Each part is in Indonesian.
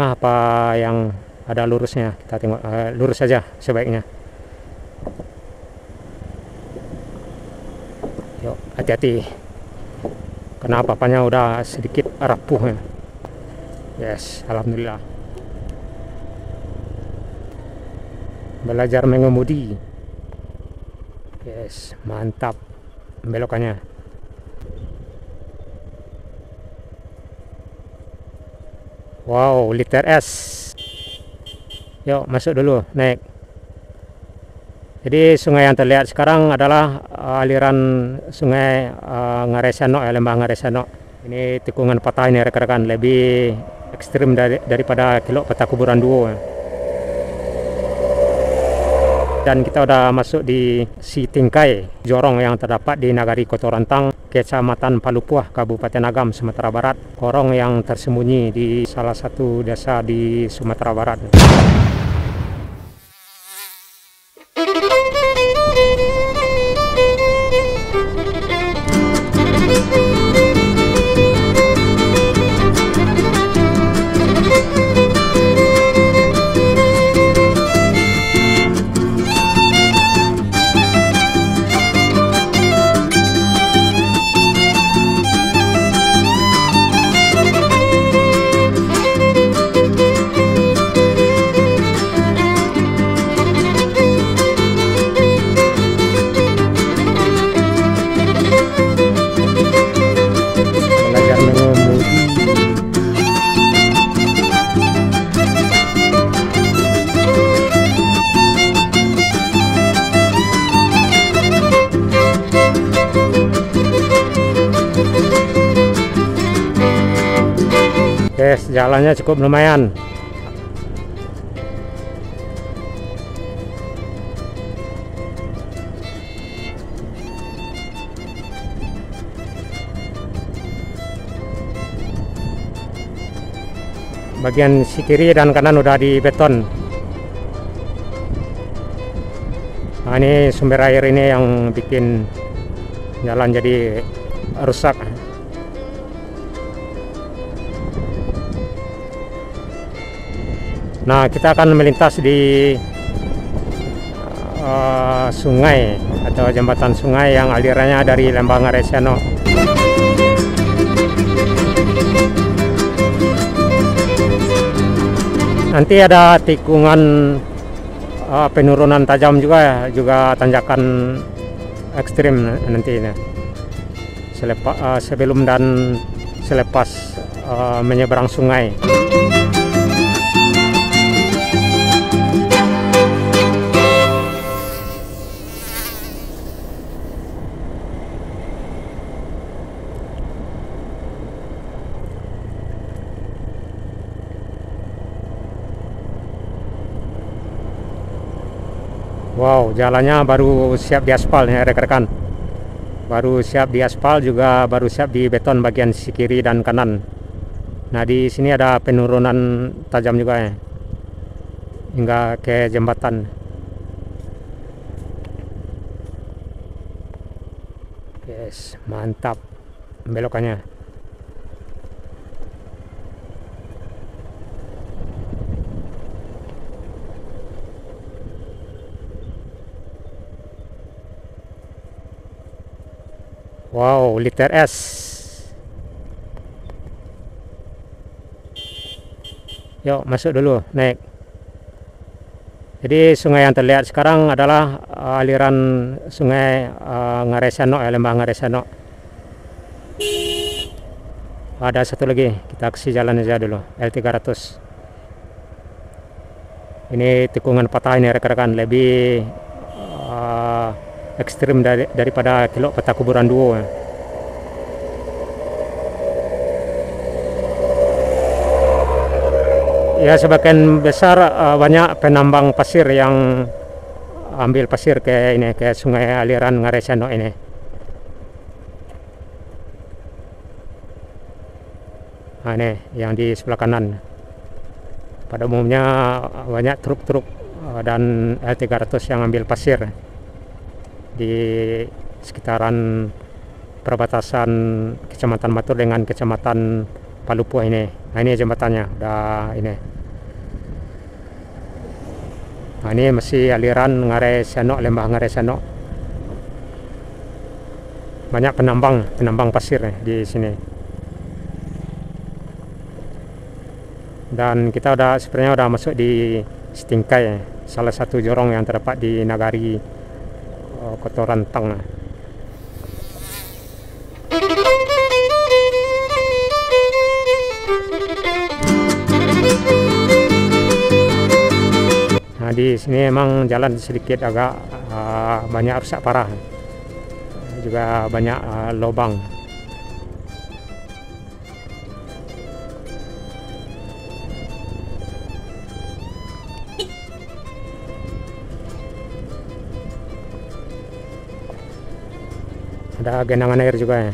tengah apa yang ada lurusnya. Kita tengok lurus saja sebaiknya. Yuk, hati-hati. Karena apa-apanya udah sedikit rapuh ya. Yes, alhamdulillah. Belajar mengemudi. Yes, mantap belokannya. Wow, liter S. Yuk, masuk dulu, naik. Jadi sungai yang terlihat sekarang adalah aliran sungai Ngaresano, lembah Ngaresano. Ini tikungan patah ini rekan-rekan, lebih ekstrim daripada Kelok Peta Kuburan Duo. Dan kita udah masuk di Sitingkai, jorong yang terdapat di Nagari Kotorantang, Kecamatan Palupuah, Kabupaten Agam, Sumatera Barat. Korong yang tersembunyi di salah satu desa di Sumatera Barat. Yes, jalannya cukup lumayan. Bagian si kiri dan kanan udah di beton. Nah, ini sumber air ini yang bikin jalan jadi rusak. Nah, kita akan melintas di sungai atau jembatan sungai yang alirannya dari Lembah Ngaresano. Nanti ada tikungan penurunan tajam juga tanjakan ekstrim nanti ini. Sebelum dan selepas menyeberang sungai. Wow, jalannya baru siap diaspal ya rekan-rekan. Baru siap diaspal, juga baru siap di beton bagian sisi kiri dan kanan. Nah, di sini ada penurunan tajam juga ya, hingga ke jembatan. Yes, mantap belokannya. Wow, liter S. Yuk, masuk dulu, naik. Jadi sungai yang terlihat sekarang adalah aliran sungai Ngaresano, lembah Ngaresano. Ada satu lagi, kita kasih jalan aja dulu, L300. Ini tikungan patah ini rekan-rekan, lebih ekstrim daripada Kelok Peta Kuburan Duo. Ya, sebagian besar banyak penambang pasir yang ambil pasir ke ini, ke sungai aliran Ngaresano ini. Nah, ini yang di sebelah kanan. Pada umumnya banyak truk-truk dan L300 yang ambil pasir di sekitaran perbatasan Kecamatan Matur dengan Kecamatan Palupuh ini. Nah, ini jembatannya udah ini. Nah, ini masih aliran Ngarai Sanok, lembah Ngarai Sanok. Banyak penambang pasir di sini. Dan kita sebenarnya udah masuk di Stingkai, salah satu jorong yang terdapat di Nagari Kotorantang. Nah, di sini emang jalan sedikit agak banyak rusak parah, juga banyak lubang. Ada genangan air juga ya.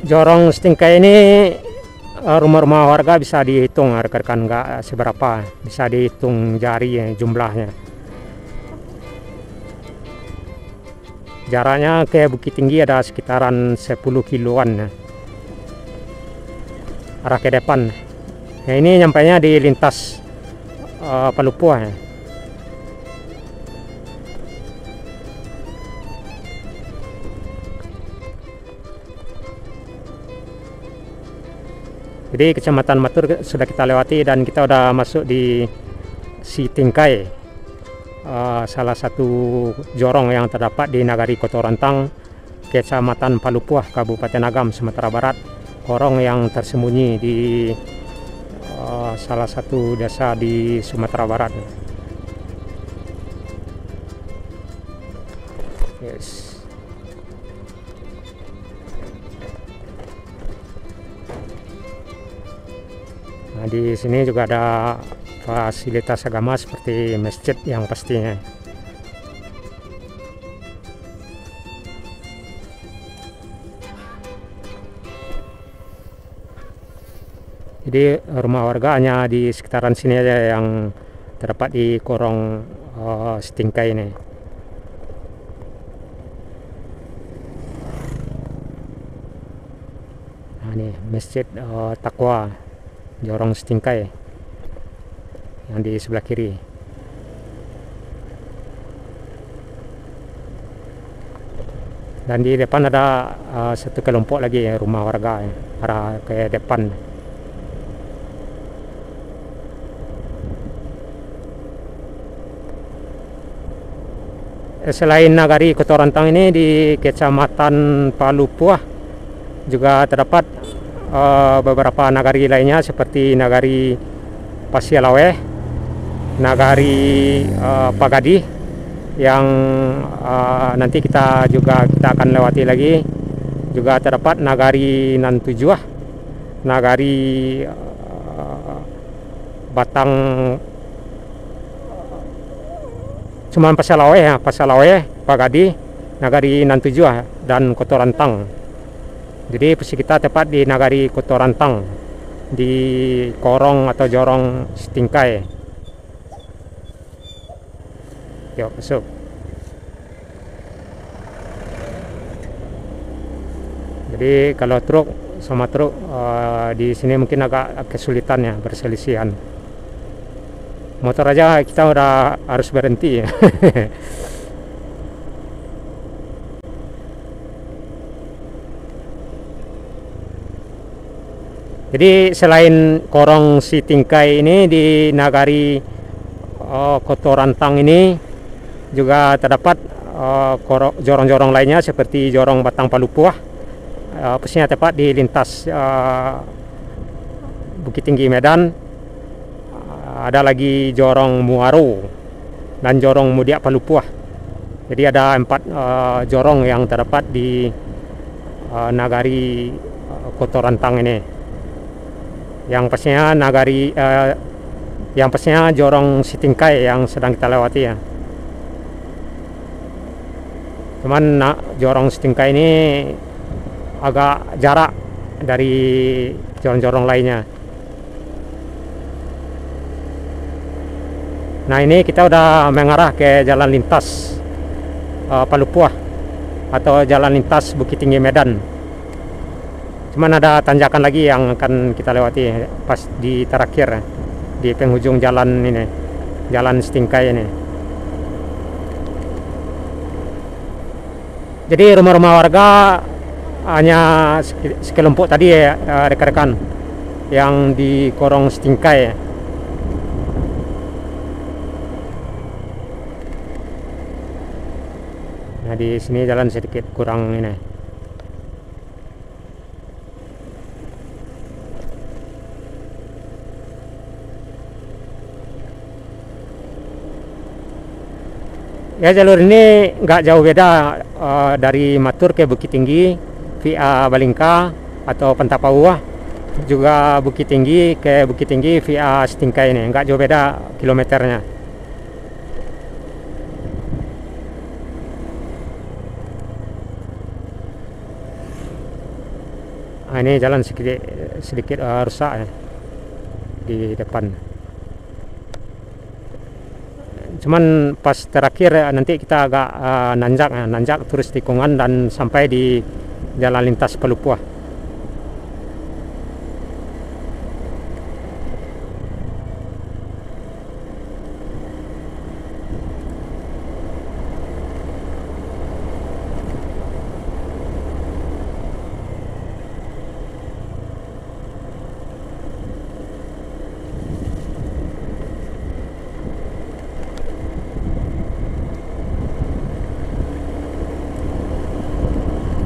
Jorong Stingkai ini rumah-rumah warga bisa dihitung, rekan-rekan, nggak seberapa, bisa dihitung jari ya, jumlahnya. Jaraknya ke Bukit Tinggi ada sekitaran 10 kiloan ya, arah ke depan. Nah, ini nyampainya di lintas Palupuh ya. Jadi Kecamatan Matur sudah kita lewati dan kita udah masuk di Sitingkai, salah satu jorong yang terdapat di Nagari Kotorantang, Kecamatan Palupuh, Kabupaten Agam, Sumatera Barat. Korong yang tersembunyi di salah satu desa di Sumatera Barat. Yes. Nah, di sini juga ada fasilitas agama seperti masjid yang pastinya. Jadi rumah warga hanya di sekitaran sini aja yang terdapat di korong Stingkai ini. Nah, ini Masjid Taqwa Jorong Stingkai yang di sebelah kiri. Dan di depan ada satu kelompok lagi ya, rumah warga ya, arah ke depan. Selain Nagari Kotorantang ini, di Kecamatan Palupuh juga terdapat beberapa nagari lainnya seperti Nagari Pasialawe, Nagari Pagadi yang nanti kita akan lewati lagi. Juga terdapat Nagari Nantujuah, Nagari Batang, cuman Pasialawe ya, Pasialawe, Pagadi, Nagari Nantujuah dan Kotorantang. Jadi posisi kita tepat di Nagari Kotorantang, di korong atau jorong Stingkai. Yuk masuk. Jadi kalau truk sama truk di sini mungkin agak kesulitan ya, berselisihan. Motor aja kita udah harus berhenti ya. Jadi selain korong Sitingkai ini, di Nagari Kotorantang ini juga terdapat jorong-jorong lainnya seperti jorong Batang Palupuh, posisinya tepat di lintas Bukit Tinggi Medan. Ada lagi jorong Muaro dan jorong Mudiak Palupuh. Jadi ada 4 jorong yang terdapat di Nagari Kotorantang ini. Yang pastinya yang pastinya jorong Sitingkai yang sedang kita lewati ya. Cuman jorong Stingkai ini agak jarak dari jorong-jorong lainnya. Nah, ini kita udah mengarah ke jalan lintas Palupuah atau jalan lintas Bukit Tinggi Medan. Cuman ada tanjakan lagi yang akan kita lewati pas di terakhir, di penghujung jalan ini, jalan Stingkai ini. Jadi rumah-rumah warga hanya sekelompok tadi ya, rekan-rekan, yang di Korong Stingkai ya. Nah, di sini jalan sedikit kurang ini. Ya, jalur ini nggak jauh beda dari Matur ke Bukit Tinggi via Balingka atau Pentapauah, juga Bukit Tinggi ke Bukit Tinggi via Stingkai ini, nggak jauh beda kilometernya. Nah, ini jalan sedikit rusak ya, di depan. Cuman pas terakhir nanti kita agak nanjak terus tikungan dan sampai di jalan lintas Palupuah.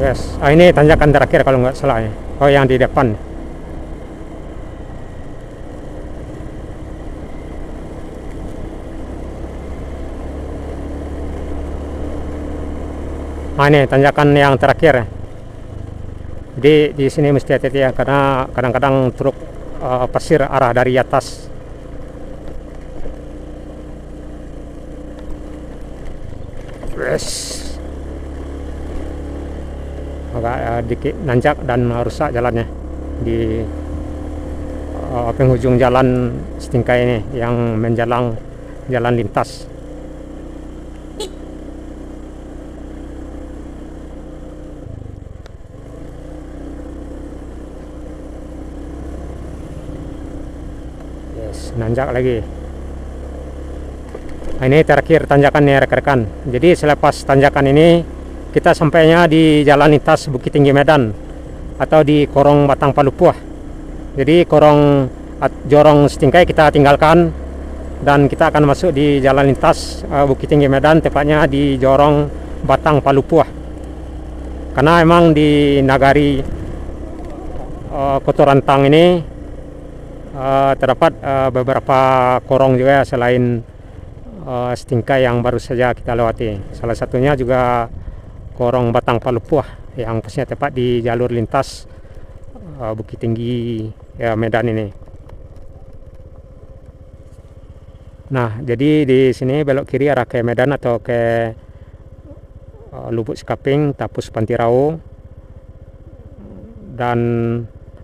Yes, ini tanjakan terakhir kalau nggak salah ya. Oh, yang di depan. Nah, ini tanjakan yang terakhir. Jadi di sini mesti hati-hati ya, karena kadang-kadang truk pasir arah dari atas. Yes. Agak dikit nanjak dan rusak jalannya di penghujung jalan Stingkai ini yang menjalang jalan lintas. Yes, nanjak lagi. Nah, ini terakhir tanjakannya rekan-rekan. Jadi selepas tanjakan ini kita sampainya di jalan lintas Bukit Tinggi Medan atau di Korong Batang Palupuah. Jadi Jorong Stingkai kita tinggalkan dan kita akan masuk di jalan lintas Bukit Tinggi Medan, tepatnya di Jorong Batang Palupuah. Karena emang di nagari Kotorantang ini terdapat beberapa korong juga selain Stingkai yang baru saja kita lewati. Salah satunya juga Korong Batang Palupuah yang pastinya tepat di jalur lintas Bukit Tinggi ya, Medan ini. Nah, jadi di sini belok kiri arah ke Medan atau ke Lubuk Sekaping, Tapus Pantirau, dan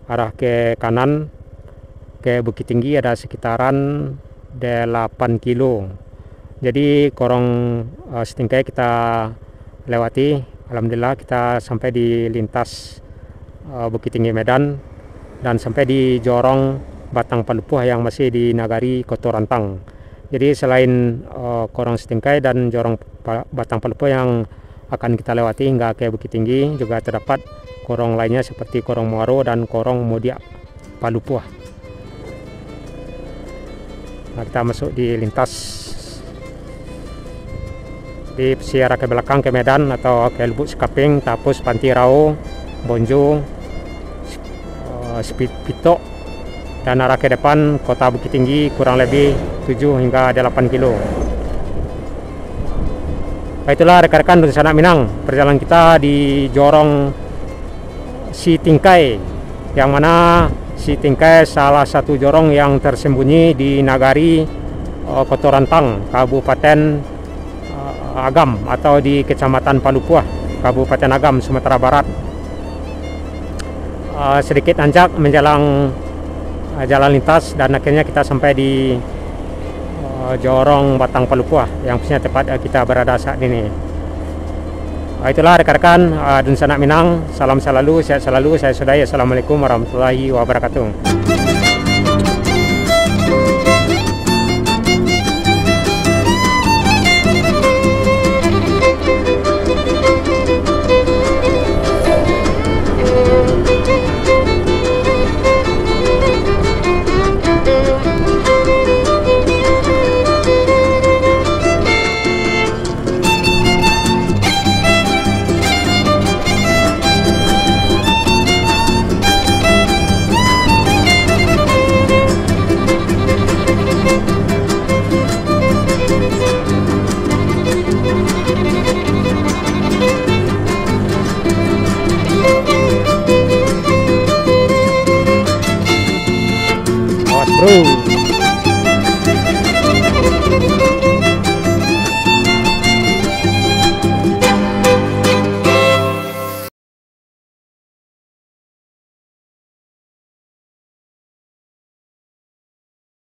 arah ke kanan ke Bukit Tinggi ada sekitaran 8 kilo. Jadi Korong Stingkai kita lewati. Alhamdulillah kita sampai di lintas Bukit Tinggi Medan dan sampai di Jorong Batang Palupuah yang masih di nagari Kotorantang. Jadi selain Korong Stingkai dan Jorong Batang Palupuah yang akan kita lewati hingga ke Bukit Tinggi, juga terdapat korong lainnya seperti Korong Muaro dan Korong Mudia Palupuah. Nah, kita masuk di lintas di arah ke belakang ke Medan atau ke Lubuk Sekaping, Tapus Pantirau, Bonjo, Pitok, dan arah ke depan kota Bukit Tinggi kurang lebih 7 hingga 8 kilo. Itulah rekan-rekan dari Sanak Minang, perjalanan kita di Jorong Stingkai, yang mana Stingkai salah satu jorong yang tersembunyi di nagari Kotorantang, Kabupaten Agam, atau di Kecamatan Palupuah, Kabupaten Agam, Sumatera Barat. Sedikit nanjak menjalang jalan lintas dan akhirnya kita sampai di Jorong Batang Palupua yang punya tempat kita berada saat ini. Itulah rekan-rekan Dun Sanak Minang. Salam selalu, sehat selalu. Saya Sudai. Assalamualaikum warahmatullahi wabarakatuh.